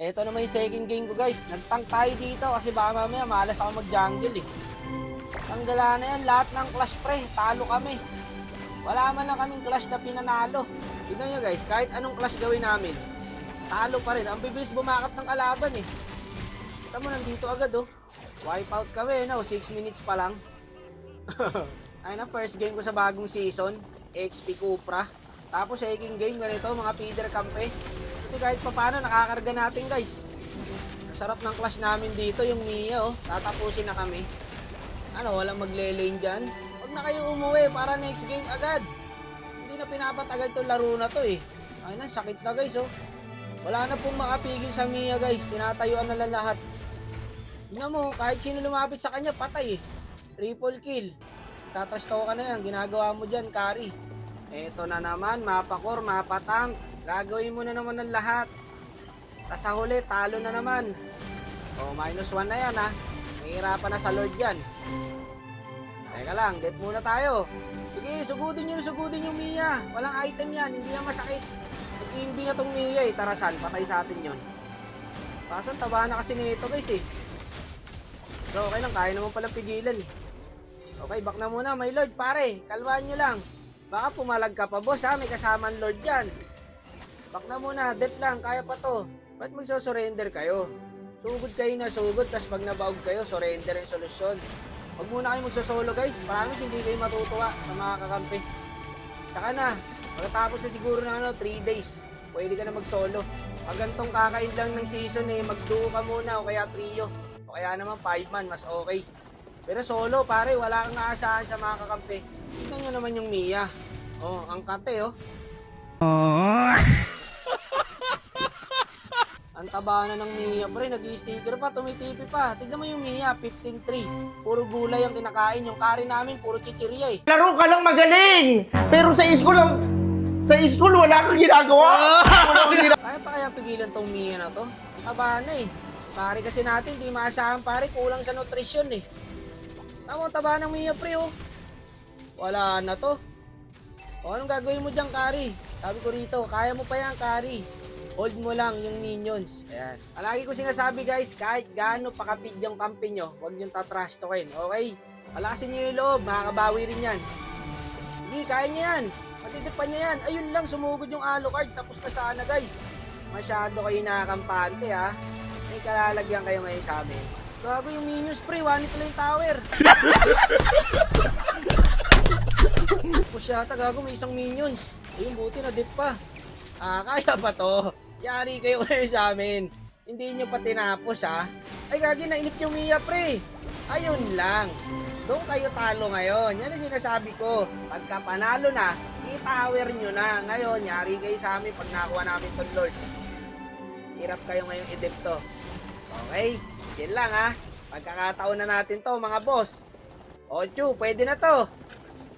Eto naman yung second game ko guys. Nag-tank tayo dito kasi baka mamaya malas ako mag-jungle eh. Tanggala na yan, lahat ng clash pre, talo kami. Wala man lang kaming clash na pinanalo. Tignan nyo guys, kahit anong clash gawin namin, talo pa rin. Ang bibilis bumakap ng kalaban eh. Kita mo nandito agad oh. Wipe out kami no, 6 minutes pa lang. Ayun na, first game ko sa bagong season, XP Cupra. Tapos second game ganito, mga feeder campe. Ito kahit pa paano nakakarga natin guys. Sarap ng clash namin dito, yung Mia oh. Tatapusin na kami. Ano, walang magle-lane dyan. Huwag na kayo umuwi para next game agad. Hindi na pinapatagal tong laro na to eh. Ayun na, sakit na guys oh. Wala na pong makapigil sa Mia guys. Tinatayuan na lang lahat. Tignan mo, kahit sino lumapit sa kanya, patay eh. Triple kill. Tatrash talk ka na yan, ginagawa mo dyan, carry. Eto na naman, mapa-core, mapa-tank. Gagawin mo na naman ng lahat. Tas sa huli, talo na naman. O, -1 na yan ha. Nahihirapan na sa Lord yan. Teka lang, dep muna tayo. Sige, sugudin yung Mia. Walang item yan, hindi na masakit. Mag-inb na tong Mia eh, tarasan, patay sa atin yon. Kaso taba na kasi nito guys eh. Pero okay lang, kaya naman palang pigilan eh. Okay, back na muna, my Lord, pare. Kalmahan nyo lang. Baka pumalag ka pa, boss ha. May kasamang Lord yan. Back na muna, dep lang, kaya pa to. Ba't magsusurrender kayo? Sugod kayo na sugod, tas pag nabaog kayo, surrender yung solusyon. Huwag muna kayo magsosolo guys. Promise, hindi kayo matutuwa sa mga kakampi. Saka na, pagkatapos na siguro na 3 days, pwede ka na mag-solo. Pag gantong kakain lang ng season eh, mag-duo ka muna o kaya trio. O kaya naman 5 man, mas okay. Pero solo pare, wala kang aasahan sa mga kakampi. Tignan nyo naman yung Mia. Oh, ang kate oh. Ang taba na ng Mia pre, nag-i-sticker pa, tumitipi pa. Tignan mo yung Mia, 15-3. Puro gulay ang kinakain. Yung curry namin, puro chichirya eh. Laro ka lang magaling! Pero sa school wala kang ginagawa! Kaya pa kaya pigilan tong Mia na to? Ang taba na eh. Pare kasi natin, di maasahan pare, kulang sa nutrisyon eh. Tama, taba ng Mia pre oh. Wala na to. O anong gagawin mo dyan, Kari? Sabi ko rito, kaya mo pa yan, Kari. Hold mo lang yung minions. Ayan. Palagi ko sinasabi guys, kahit gaano pakapid yung kampi nyo, huwag nyo tatrash talkin. Okay? Palakasin nyo yung loob, makakabawi rin yan. Hindi, kaya nyo yan. Matitipan nyo yan. Ayun lang, sumugod yung Alucard. Tapos na sana guys. Masyado kayo nakakampante ha. May kalalagyan kayo ngayon sa amin. Gago yung minions pre, one hit lang yung tower. Tapos yata gago, may isang minions. Ayun, buti na dip pa. Kaya ba to? Yari kayo kayo sa amin. Hindi nyo pa tinapos ha. Ay gagi, nainip yung Mia pre. Ayun lang. Doon kayo talo ngayon. Yan ang sinasabi ko. Pagka panalo na, i-tower nyo na. Ngayon, yari kayo sa amin pag nakuha namin ton Lord. Hirap kayo ngayong i-dip to. Okay? Chill lang ha. Pagkakataon na natin to mga boss. Ochu, pwede na to.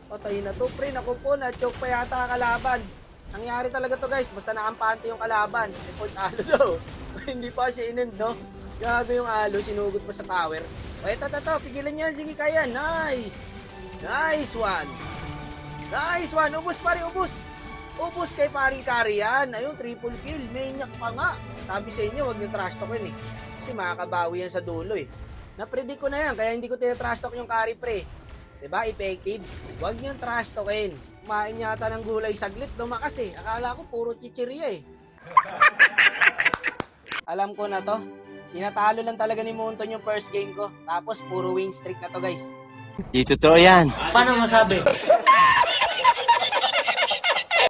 Patay na to pre. Naku po, na-choke pa yata kalaban. Nangyari talaga to guys, basta nakampante yung kalaban. Report alo daw. Hindi pa siya inend, no? Gago yung alo, sinugot pa sa tower. O eto, pigilan nyo yan. Sige, kaya. Nice! Nice one! Nice one! Ubus pare, ubus! Ubus kay paring carry yan. Ayun, triple kill. Maniac pa nga. Sabi sa inyo, huwag nyo trash talkin eh. Kasi makakabawi yan sa dulo eh. Napredict ko na yan, kaya hindi ko tinatrash talk yung carry pre. Diba? Effective. Huwag nyo trash talkin. Kumain yata ng gulay saglit, lumakas eh. Akala ko puro chichirya eh. Alam ko na to. Pinatalo lang talaga ni Monton yung first game ko. Tapos puro win streak na to guys. Di totoo yan. Paano masabi?